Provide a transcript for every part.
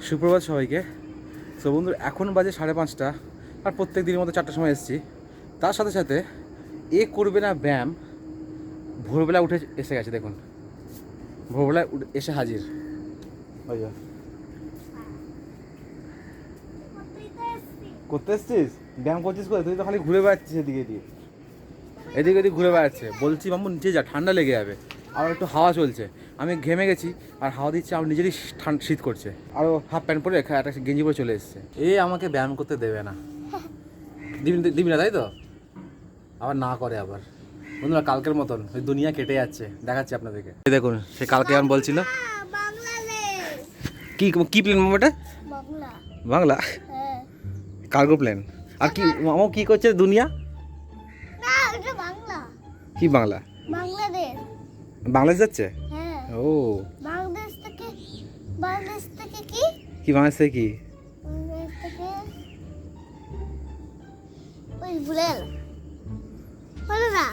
সুপ্রভাত সবাইকে। তো বন্ধু, এখন বাজে 5:30 আর প্রত্যেক দিনের মতো 4টার সময় এসেছি। তার সাথে সাথে করবে না ব্যায়াম, ভোরবেলা উঠে এসে গেছে। দেখুন, ভোরবেলা এসে হাজির। করতে এসছিস? ব্যায়াম করছিস করে? তুই তো খালি ঘুরে বেড়াচ্ছিস এদিকে এদিকে ঘুরে বেড়াচ্ছে। বলছি মাম্মু নিচে যা, ঠান্ডা লেগে যাবে। আর একটু হাওয়া চলছে, আমি ঘেমে গেছি আর হাওয়া দিচ্ছে, আমার নিজেরই শীত করছে। আরও হাফ প্যান্ট পরে একটা গেঞ্জি পরে চলে এসছে। আমাকে ব্যায়াম করতে দেবে না, দিবি না, তাই তো? আবার না করে আবার। বন্ধুরা, কালকের মতন ওই দুনিয়া কেটে যাচ্ছে, দেখাচ্ছি আপনাদেরকে। দেখুন, সে কালকে আমি বলছিল কি কি প্ল্যান মামাটা? Bangla cargo plan. আর কি মামা কি করছে দুনিয়া? কি বাংলা? বাংলাদেশ যাচ্ছে? ও বাংলাদেশ থেকে কি বাংলাদেশ থেকে কি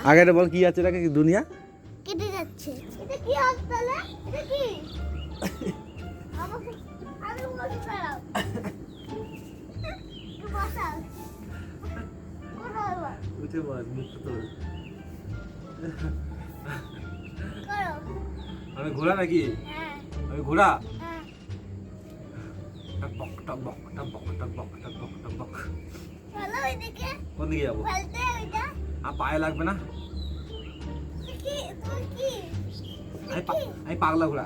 আগে বল কি আছে? এটা কি দুনিয়া কেটে যাচ্ছে? এটা কি আসলে? এটা কি? আমাকে আমি বলতে পারলাম। তুই বসাও। করো। উঠে বল, মুখ তোল। করো। আমি ঘোড়া নাকি? হ্যাঁ। আমি ঘোড়া? হ্যাঁ। টক টক বক টক বক টক বক টক বক টক বক। চলো ওইদিকে। কোন দিকে যাবো? ফেলতে ওইটা। পায়ে লাগবে না? কি তুই কি? আমি পাগলা ঘোড়া।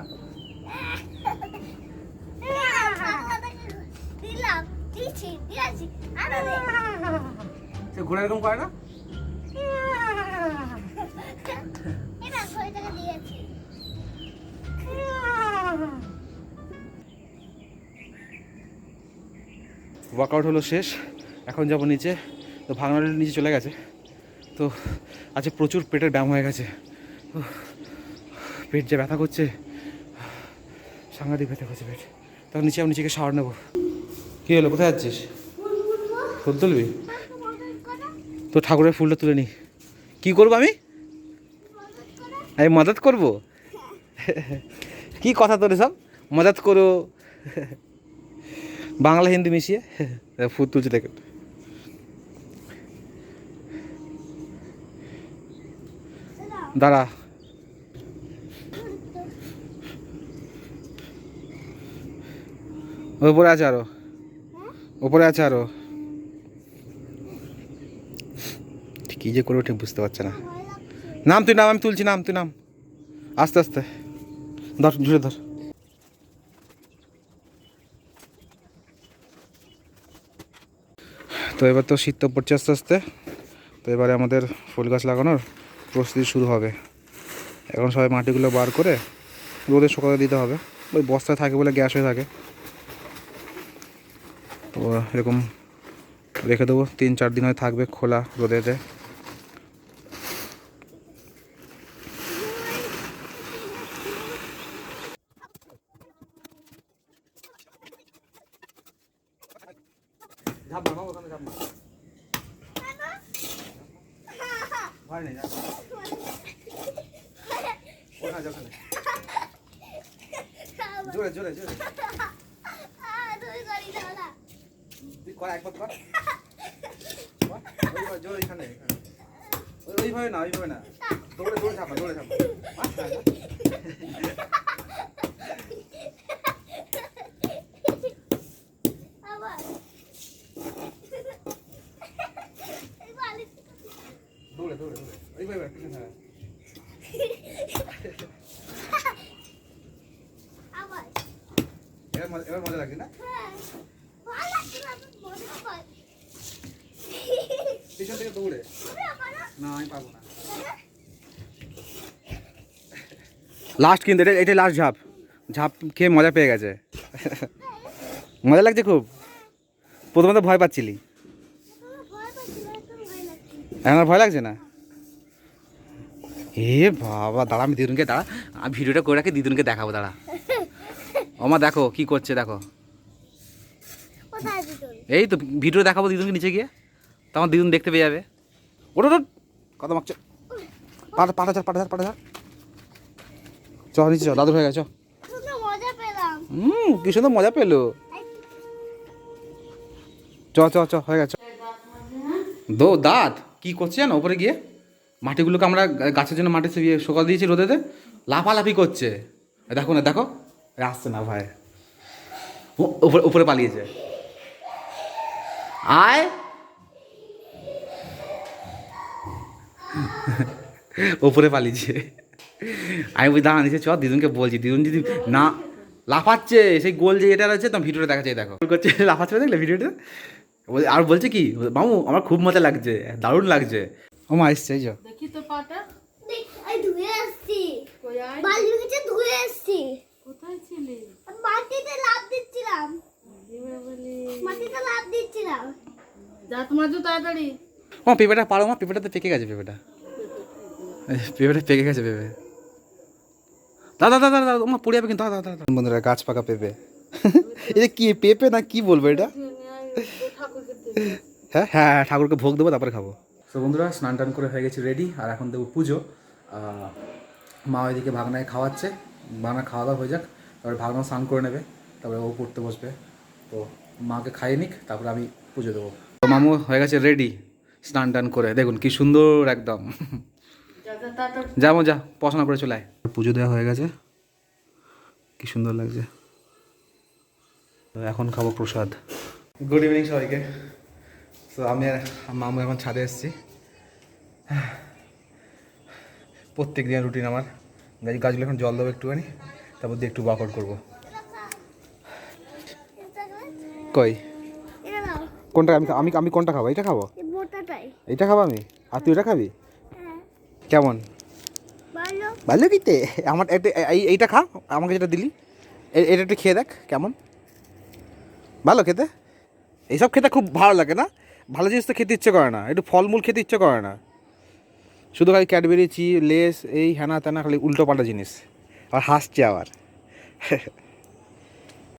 দিলাম, দিয়েছি। আরো দে। সে ঘোড়া এরকম করে না? এটা ঘড়িটাকে দিয়েছি। ওয়ার্কআউট হলো শেষ, এখন যাবো নিচে। তো ভাঙনার নিচে চলে গেছে। তো আজকে প্রচুর পেটের ব্যায়াম হয়ে গেছে। পেট যে ব্যথা করছে, সাংঘাতিক ব্যথা করছে পেট। তখন নিচে শাওয়ার নেবো। কী হলো, কোথায় যাচ্ছিস? ফুল তুলবি? তো ঠাকুরের ফুলটা তুলে নি। কী করবো আমি মদত করবো? কি কথা তোর সব, মদত করো? বাংলা হিন্দি মিশিয়ে ফুল তুলছে দেখে। দাঁড়া, ওপরে আছে আরো, ওপরে আছে আরো। কি যে করবো ঠিক বুঝতে পারছে না। নাম তুই, নাম আমি তুলছি, নাম তুই, নাম আস্তে আস্তে ধর, ঝুড়ে ধর। তো এবার তো শীত তো পড়ছে আস্তে আস্তে। তো এবারে আমাদের ফুল গাছ লাগানোর প্রস্তুতি শুরু হবে। এখন সবাই মাটিগুলো বার করে রোদে শুকাতে দিতে হবে। ওই বস্তায় থাকে বলে গ্যাস হয়ে থাকে। তো এরকম রেখে দেবো, 3-4 দিন হয়ে থাকবে খোলা রোদেতে। জোরে জোরে জোরে তুই কর, একবার কর। জোরে এখানে, ওইভাবে না, ওইভাবে না। দৌড়ে দৌড়ে ঝাপা, দৌড়ে ঝাপা। দৌড়ে দৌড়ে দৌড়ে ওইভাবে পিছনে থাকা। এবার মজা লাগছে না? পিছন থেকে দৌড়ে না, আমি পারবো না। লাস্ট কিন্তু এটা লাস্ট ঝাঁপ। ঝাঁপ খেয়ে মজা পেয়ে গেছে। মজা লাগছে খুব। প্রথমে তো ভয় পাচ্ছিলি, এখন আর ভয় লাগছে না? বাবা, দাঁড়া, আমি দিদুনকে, দাঁড়া, আমি ভিডিওটা করে রাখি, দিদুনকে দেখাবো। দাঁড়া ওমা, দেখো কি করছে, দেখো। এই তো ভিডিও দেখাবো দিদুনকে নিচে গিয়ে, তখন দিদুন দেখতে পেয়ে যাবে। ওটা কত মারছে, পাটা ঝাড়, পাটা ঝাড়, পাটা ঝাড়। চ নিচে, চ, দাদুর হয়ে গেছে। কি সুন্দর মজা পেলো। চ চ চ হয়ে গেছে দাঁত কি করছে জানো ওপরে গিয়ে মাটিগুলোকে আমরা গাছের জন্য মাটি শুকা দিয়েছি রোদেতে লাফালাফি করছে দেখো না দেখো আসছে না ভাই উপরে উপরে পালিয়েছে আয় ওপরে পালিয়েছে আমি বলি দাঁড়া নিচে চ দিদুনকে বলছি দিদুন যদি না লাফাচ্ছে সেই গোল যে এটা রয়েছে তো ভিডিওটা দেখা যায় দেখো করছে লাফাচ্ছে দেখলে ভিডিওটা আর বলছে কি মামু আমার খুব মজা লাগছে দারুণ লাগছে ও মা এসছে এই যো দেখি তো পাটা দেখ এই ধুয়ে আসছি কই আয় বালি গেছে ধুয়ে আসছি কোথায় ছিলি আমি মাটিতে লাফ দিচ্ছিলাম দিবে বলি মাটিতে লাফ দিচ্ছিলাম যা তোমার জু তাড়াতাড়ি ও পেঁপেটা পারো মা পেঁপেটা তো পেকে গেছে পেঁপেটা পেকে গেছে পেঁপে দাদা দাদা দাদা তোমার পড়ে যাবে কিন্তু দাদা দাদা বন্ধুরা গাছ পাকা পেঁপে এটা কি পেঁপে না কি বলবো এটা ঠাকুরকে দেবে হ্যাঁ হ্যাঁ হ্যাঁ ঠাকুরকে ভোগ দেবো তারপরে খাবো তো বন্ধুরা স্নান টান করে হয়ে গেছি রেডি আর এখন দেবো পুজো মা ওইদিকে ভাগনায় খাওয়াচ্ছে ভাগনা খাওয়া দাওয়া হয়ে যাক তারপরে ভাগনা স্নান করে নেবে তারপরে ও পড়তে বসবে তো মাকে খাইয়ে নিক তারপরে আমি পুজো দেবো তো মামু হয়ে গেছে রেডি স্নান টান করে দেখুন কি সুন্দর একদম যা যা তাড়াতাড়ি যাবো যা পড়াশোনা করে চলে আয় পুজো দেওয়া হয়ে গেছে কি সুন্দর লাগছে তো এখন খাবো প্রসাদ গুড ইভিনিং সবাইকে তো আমি আর মামু এখন ছাদে এসেছি প্রত্যেক দিন রুটিন আমার গাছগুলো এখন জল দেবো একটুখানি তারপর দিয়ে একটু ওয়ার্কআউট করবো কই এটা নাও কোনটা আমি আমি আমি কোনটা খাবো এটা খাবো এই মোটাটাই এইটা খাবো আমি আর তুই এটা খাবি হ্যাঁ কেমন ভালো ভালো কিতে আমার এটা এইটা খা আমাকে যেটা দিলি এটা একটু খেয়ে দেখ কেমন ভালো খেতে এইসব খেতে খুব ভালো লাগে না ভালো জিনিস তো খেতে ইচ্ছে করে না একটু ফলমূল খেতে ইচ্ছে করে না শুধু খালি ক্যাডবেরি লেস এই হ্যানা ত্যানা খালি উল্টো পাল্টা জিনিস আর হাসছে আবার